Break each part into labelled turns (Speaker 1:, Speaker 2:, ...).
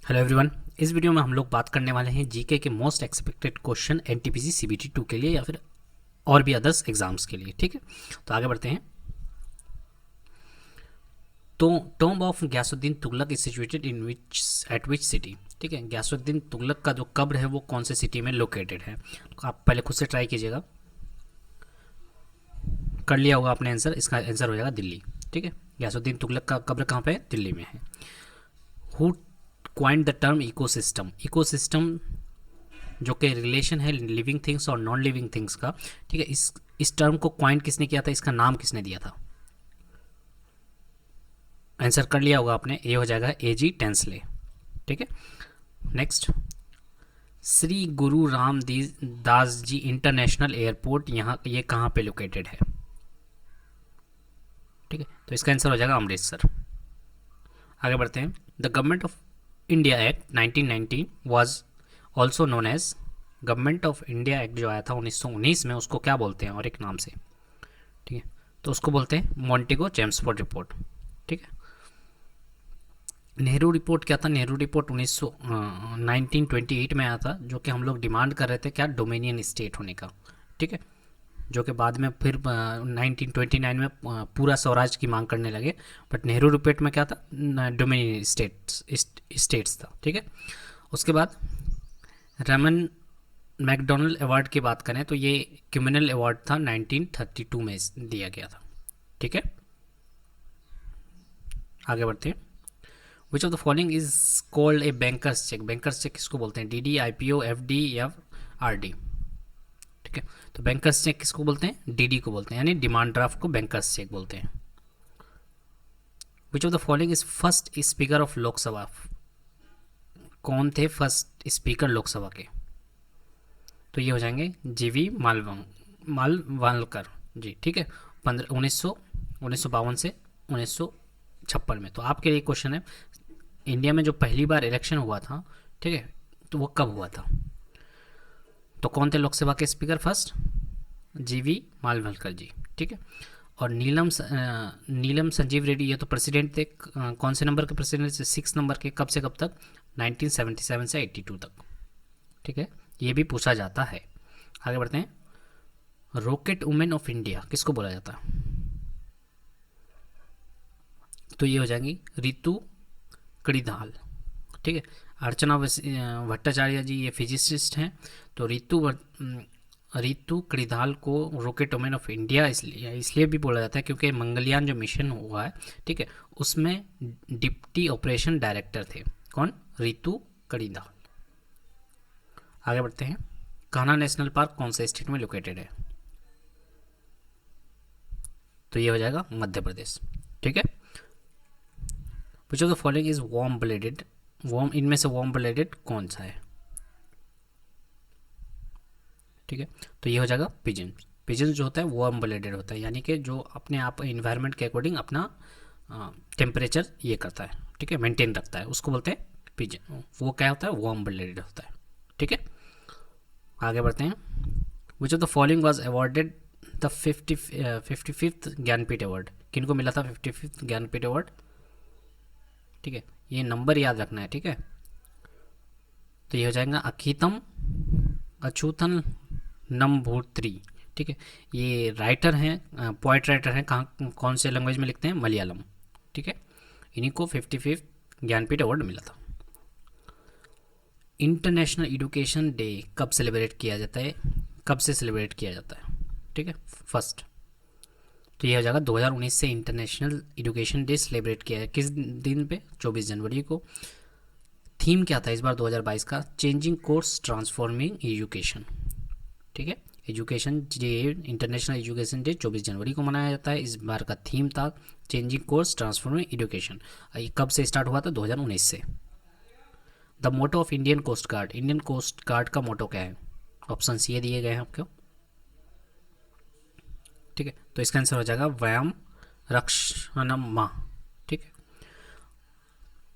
Speaker 1: Hello everyone. इस video में हम लोग बात करने वाले हैं जीके के most expected question NTPC CBT 2 के लिए या फिर और भी अदर्स एग्जाम्स के लिए। ठीक है, तो आगे बढ़ते हैं। तो tomb of Ghiyasuddin Tughlaq is situated in which city. ठीक है, गयासुद्दीन तुगलक का जो कब्र है वो कौन से सिटी में लोकेटेड है। तो आप पहले खुद से ट्राई कीजिएगा। कर लिया होगा आपने आंसर, इसका आंसर हो जाएगा दिल्ली। ठीक है, गयासुद्दीन तुगलक का कब्र कहाँ पे है? दिल्ली में है। Who coined the term ecosystem. Ecosystem जो कि रिलेशन है लिविंग थिंग्स और नॉन लिविंग थिंग्स का। ठीक है, इस टर्म को क्वाइंट किसने किया था, इसका नाम किसने दिया था? आंसर कर लिया होगा आपने, ये हो जाएगा एजी टेंसले। ठीक है, नेक्स्ट। श्री गुरु दास जी इंटरनेशनल एयरपोर्ट यहाँ ये कहाँ पे लोकेटेड है? ठीक है, तो इसका आंसर हो जाएगा अमृतसर। आगे बढ़ते हैं। The government of India act 1990 was also known as. Government of India act जो आया था 1919 में, उसको क्या बोलते हैं और एक नाम से? ठीक है, तो उसको बोलते हैं मॉन्टेगो चेम्सफोर्ड रिपोर्ट। ठीक है, नेहरू रिपोर्ट क्या था? नेहरू रिपोर्ट 1928 में आया था, जो कि हम लोग डिमांड कर रहे थे क्या? डोमिनियन स्टेट होने का। ठीक है, जो कि बाद में फिर 1929 में पूरा स्वराज की मांग करने लगे। बट नेहरू रिपोर्ट में क्या था? डोमिनियन स्टेट्स था। ठीक है, उसके बाद रमन मैकडोनल्ड अवार्ड की बात करें तो ये क्रिमिनल अवार्ड था, 1932 में दिया गया था। ठीक है, आगे बढ़ते हैं। Which of the following is called a banker's cheque. Banker's cheque किसको बोलते हैं? डीडी, आईपीओ, एफडी या आरडी? ठीक है, तो बैंकर्स चेक किसको बोलते हैं? डीडी को बोलते हैं, यानी डिमांड ड्राफ्ट को बैंकर्स चेक बोलते हैं। Which of the following is first speaker of Lok Sabha. कौन थे फर्स्ट स्पीकर लोकसभा के? तो ये हो जाएंगे जीवी मालवालकर जी। ठीक है, 1952 से 1956 में। तो आपके लिए क्वेश्चन है, इंडिया में जो पहली बार इलेक्शन हुआ था, ठीक है, तो वो कब हुआ था? तो कौन थे लोकसभा के स्पीकर फर्स्ट? जीवी मालवालकर जी। ठीक है, और नीलम संजीव रेड्डी, ये तो प्रेसिडेंट थे। कौन से नंबर के प्रेसिडेंट? 6 नंबर के। कब से कब तक? 1977 से 82 तक। ठीक है, ये भी पूछा जाता है। आगे बढ़ते हैं। रॉकेट वुमेन ऑफ इंडिया किसको बोला जाता है? तो ये हो जाएंगी रितु कड़ीदाल। ठीक है, अर्चना भट्टाचार्य जी ये फिजिसिस्ट हैं। तो रितु कड़ीदाल को रॉकेट वुमेन ऑफ इंडिया इसलिए भी बोला जाता है क्योंकि मंगलयान जो मिशन हुआ है, ठीक है, उसमें डिप्टी ऑपरेशन डायरेक्टर थे। कौन? रितु कड़ीदाल। आगे बढ़ते हैं। कान्हा नेशनल पार्क कौन से स्टेट में लोकेटेड है? तो ये हो जाएगा मध्य प्रदेश। ठीक है, विच of the following is warm blooded. इनमें से वार्म ब्लडेड कौन सा है? ठीक है, तो ये हो जाएगा पिजन। पिजन जो होता है वार्म ब्लडेड होता है, यानी कि जो अपने आप इन्वायरमेंट के अकॉर्डिंग अपना टेम्परेचर ये करता है, ठीक है, मेंटेन रखता है, उसको बोलते हैं पिजन। वो क्या होता है? वार्म ब्लडेड होता है। ठीक है, आगे बढ़ते हैं। Which of the following was awarded the 55th Jnanpith award. किनको मिला था 55th ज्ञानपीठ अवार्ड? ठीक है, ये नंबर याद रखना है। ठीक है, तो ये हो जाएगा अखितम अछूतन नमभूत्री। ठीक है, ये राइटर हैं, पोइट राइटर हैं। कहाँ कौन से लैंग्वेज में लिखते हैं? मलयालम। ठीक है, इन्हीं को 55th ज्ञानपीठ अवार्ड मिला था। इंटरनेशनल एजुकेशन डे कब सेलिब्रेट किया जाता है? कब से सेलिब्रेट किया जाता है? ठीक है, फर्स्ट। तो ये हो जाएगा 2019 से इंटरनेशनल एजुकेशन डे सेलिब्रेट किया है। किस दिन पे? 24 जनवरी को। थीम क्या था इस बार 2022 का? Changing course transforming education. ठीक है, education day, international education day 24 जनवरी को मनाया जाता है। इस बार का थीम था चेंजिंग कोर्स ट्रांसफॉर्मिंग एजुकेशन। ये कब से स्टार्ट हुआ था? 2019 से। The motto of Indian coast guard. Indian coast guard का मोटो क्या है? ऑप्शन ये दिए गए हैं आपको। ठीक है, तो इसका आंसर हो जाएगा वयम रक्षणम माह। ठीक है,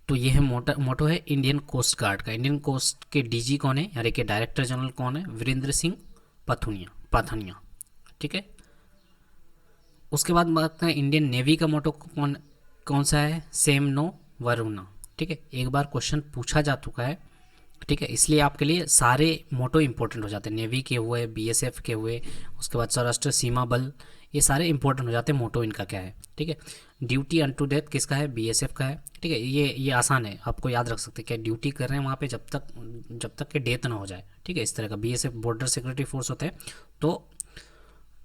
Speaker 1: तो ये है मोटो है इंडियन कोस्ट गार्ड का। इंडियन कोस्ट के डीजी कौन है, यानी कि डायरेक्टर जनरल कौन है? वीरेंद्र सिंह पाथनिया। ठीक है, उसके बाद बात करें इंडियन नेवी का मोटो कौन सा है? सेम नो वरुणा। ठीक है, एक बार क्वेश्चन पूछा जा चुका है, ठीक है, इसलिए आपके लिए सारे मोटो इंपॉर्टेंट हो जाते हैं। नेवी के हुए, बीएसएफ के हुए, उसके बाद सशस्त्र सीमा बल, ये सारे इंपॉर्टेंट हो जाते हैं। मोटो इनका क्या है, ठीक है। ड्यूटी अनटू डेथ किसका है, बीएसएफ का है, ठीक है। ये आसान है, आपको याद रख सकते हैं, क्या ड्यूटी कर रहे हैं वहाँ पे जब तक कि डेथ ना हो जाए, ठीक है। इस तरह का बीएसएफ बॉर्डर सिक्योरिटी फोर्स होते हैं, तो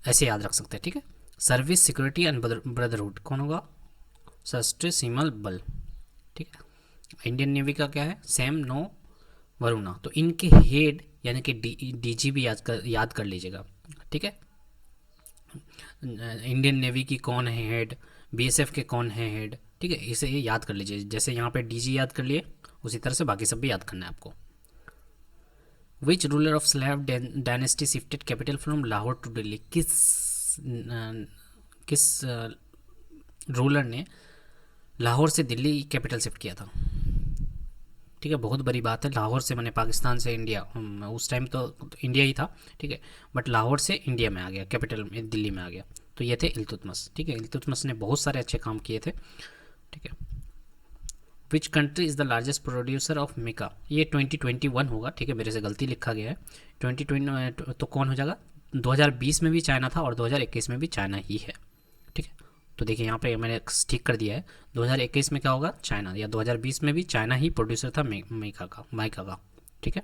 Speaker 1: ऐसे याद रख सकते हैं, ठीक है। सर्विस सिक्योरिटी एंड ब्रदरहुड कौन होगा, सशस्त्र सीमा बल, ठीक है। इंडियन नेवी का क्या है, सैम, नो, वरुणा। तो इनके हेड यानी कि डीजी भी याद कर लीजिएगा, ठीक है। इंडियन नेवी की कौन है हेड, बीएसएफ के कौन है हेड, ठीक है, इसे ये याद कर लीजिए। जैसे यहाँ पे डीजी याद कर लिए, उसी तरह से बाकी सब भी याद करना है आपको। Which ruler of slave dynasty shifted capital from Lahore to Delhi, किस रूलर ने लाहौर से दिल्ली कैपिटल शिफ्ट किया था, ठीक है। बहुत बड़ी बात है, लाहौर से मैंने पाकिस्तान से इंडिया, उस टाइम तो इंडिया ही था, ठीक है, बट लाहौर से इंडिया में आ गया, कैपिटल में दिल्ली में आ गया। तो ये थे इल्तुतमिश, ठीक है। इल्तुतमिश ने बहुत सारे अच्छे काम किए थे, ठीक है। Which country is the largest producer of mica, ये 2021 होगा, ठीक है, मेरे से गलती लिखा गया है 2020, तो कौन हो जाएगा, 2020 में भी चाइना था और 2021 में भी चाइना ही है, ठीक है। तो देखिए यहाँ पे मैंने ठीक कर दिया है, 2021 में क्या होगा, चाइना, या 2020 में भी चाइना ही प्रोड्यूसर था माइका का, ठीक है।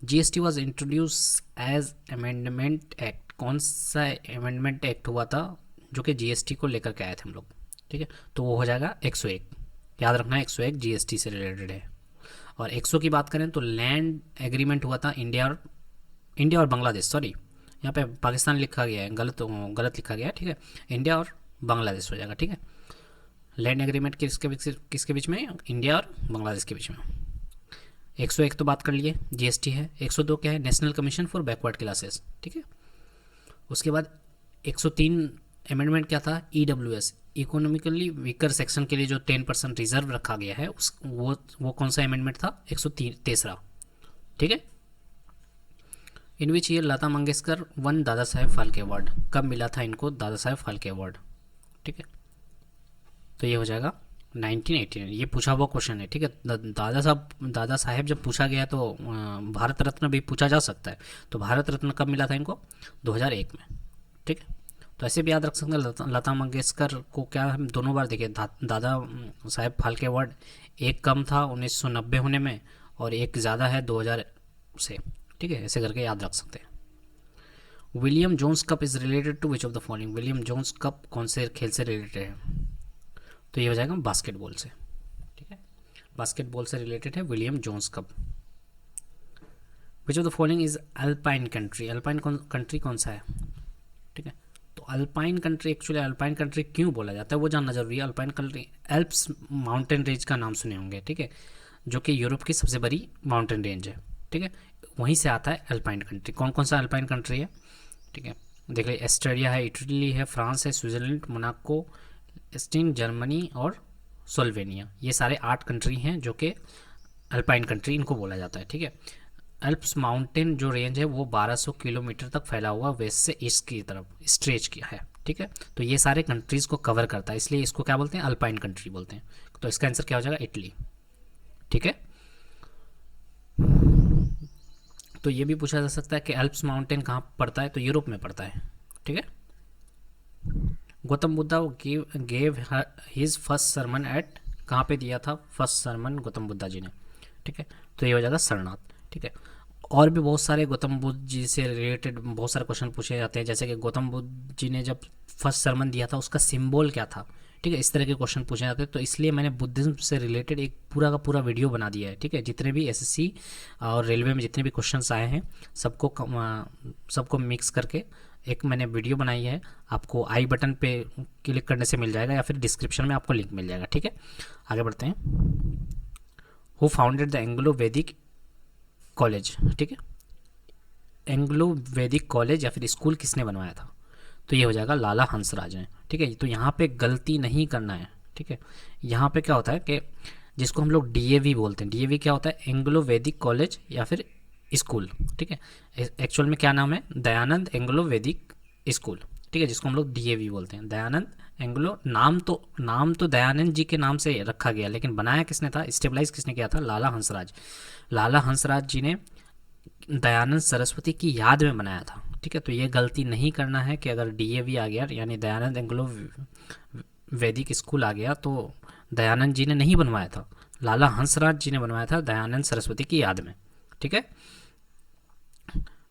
Speaker 1: GST was introduce as amendment act, कौन सा अमेंडमेंट एक्ट हुआ था जो कि जीएसटी को लेकर के आए थे हम लोग, ठीक है। तो वो हो जाएगा 101, याद रखना है 101 जीएसटी से रिलेटेड है। और 100 की बात करें तो लैंड एग्रीमेंट हुआ था इंडिया और बांग्लादेश, सॉरी यहाँ पे पाकिस्तान लिखा गया है, गलत लिखा गया है, ठीक है। इंडिया और बांग्लादेश हो जाएगा, ठीक है। लैंड एग्रीमेंट किसके बीच में, इंडिया और बांग्लादेश के बीच में। 101 तो बात कर लिए, जीएसटी है। 102 क्या है, national commission for backward classes, ठीक है। उसके बाद 103 अमेंडमेंट क्या था, ईडब्ल्यूएस, इकोनॉमिकली वीकर सेक्शन के लिए जो 10% रिजर्व रखा गया है, वो कौन सा अमेंडमेंट था, 103, ठीक है। In which year Lata Mangeshkar won Dadasaheb Phalke award, कब मिला था इनको दादा साहेब फाल्के अवार्ड, ठीक है। तो ये हो जाएगा 1989, ये पूछा हुआ क्वेश्चन है, ठीक है। दादा साहेब जब पूछा गया तो भारत रत्न भी पूछा जा सकता है, तो भारत रत्न कब मिला था इनको, 2001 में, ठीक है। तो ऐसे भी याद रख सकते हैं, लता मंगेशकर को क्या हम दोनों बार देखे, दादा साहेब फाल्के अवार्ड, एक कम था 1990 होने में और एक ज़्यादा है 2000 से, ठीक है। ऐसे करके याद रख सकते हैं। William Jones cup is related to which of the following, William Jones cup कौन से खेल से रिलेटेड है, तो ये हो जाएगा बास्केटबॉल से, ठीक है। बास्केटबॉल से रिलेटेड है William Jones cup. Which of the following is alpine country, alpine country कौन सा है, ठीक है। तो alpine country, actually alpine country क्यों बोला जाता है वो जानना जरूरी है। अल्पाइन कंट्री एल्प्स माउंटेन रेंज का नाम सुने होंगे, ठीक है, जो कि यूरोप की सबसे बड़ी माउंटेन रेंज है, ठीक है, वहीं से आता है अल्पाइन कंट्री। कौन कौन सा अल्पाइन कंट्री है, ठीक है, देख लीजिए, ऑस्ट्रेलिया है, इटली है, फ्रांस है, स्विट्जरलैंड, मोनाको, स्टीन, जर्मनी और स्लोवेनिया, ये सारे 8 कंट्री हैं जो कि अल्पाइन कंट्री इनको बोला जाता है, ठीक है। अल्प्स माउंटेन जो रेंज है वो 1200 किलोमीटर तक फैला हुआ वेस्ट से ईस्ट की तरफ स्ट्रेच किया है, ठीक है। तो ये सारे कंट्रीज़ को कवर करता है, इसलिए इसको क्या बोलते हैं, अल्पाइन कंट्री बोलते हैं। तो इसका आंसर क्या हो जाएगा, इटली, ठीक है। तो ये भी पूछा जा सकता है कि अल्प्स माउंटेन कहाँ पड़ता है, तो यूरोप में पड़ता है, ठीक है। Gautam Buddha gave his first sermon at, कहाँ पे दिया था फर्स्ट सरमन गौतम बुद्धा जी ने, ठीक है। तो ये हो जाएगा सरनाथ, ठीक है। और भी बहुत सारे गौतम बुद्ध जी से रिलेटेड बहुत सारे क्वेश्चन पूछे जाते हैं, जैसे कि गौतम बुद्ध जी ने जब फर्स्ट सरमन दिया था उसका सिंबल क्या था, ठीक है। इस तरह के क्वेश्चन पूछे जाते हैं, तो इसलिए मैंने बुद्धिज्म से रिलेटेड एक पूरा का पूरा वीडियो बना दिया है, ठीक है। जितने भी एसएससी और रेलवे में जितने भी क्वेश्चंस आए हैं सबको मिक्स करके एक मैंने वीडियो बनाई है, आपको आई बटन पे क्लिक करने से मिल जाएगा या फिर डिस्क्रिप्शन में आपको लिंक मिल जाएगा, ठीक है। आगे बढ़ते हैं। हु फाउंडेड द एंग्लो वैदिक कॉलेज, ठीक है, एंग्लो वैदिक कॉलेज या फिर स्कूल किसने बनवाया था, तो ये हो जाएगा लाला हंसराज हैं, ठीक है। तो यहाँ पे गलती नहीं करना है, ठीक है। यहाँ पे क्या होता है कि जिसको हम लोग डीएवी बोलते हैं, डीएवी क्या होता है, एंग्लो वैदिक कॉलेज या फिर स्कूल, ठीक है। एक्चुअल में क्या नाम है, दयानंद एंग्लो वैदिक स्कूल, ठीक है, जिसको हम लोग डीएवी बोलते हैं, दयानंद एंग्लो। नाम तो दयानंद जी के नाम से रखा गया, लेकिन बनाया किसने था, स्टेबलाइज किसने किया था, लाला हंसराज। लाला हंसराज जी ने दयानंद सरस्वती की याद में बनाया था। ठीक है, तो ये गलती नहीं करना है कि अगर डीएवी आ गया यानी दयानंद एंग्लो वैदिक स्कूल आ गया तो दयानंद जी ने नहीं बनवाया था, लाला हंसराज जी ने बनवाया था दयानंद सरस्वती की याद में। ठीक है,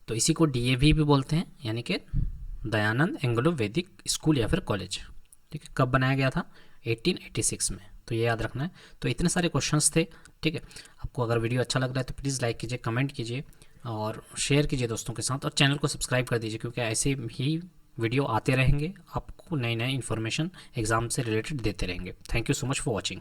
Speaker 1: तो इसी को डीएवी भी बोलते हैं, यानी कि दयानंद एंग्लो वैदिक स्कूल या फिर कॉलेज। ठीक है, कब बनाया गया था, 1886 में। तो ये याद रखना है। तो इतने सारे क्वेश्चंस थे। ठीक है, आपको अगर वीडियो अच्छा लग रहा है तो प्लीज़ लाइक कीजिए, कमेंट कीजिए और शेयर कीजिए दोस्तों के साथ, और चैनल को सब्सक्राइब कर दीजिए, क्योंकि ऐसे ही वीडियो आते रहेंगे, आपको नई नई इन्फॉर्मेशन एग्ज़ाम से रिलेटेड देते रहेंगे। Thank you so much for watching.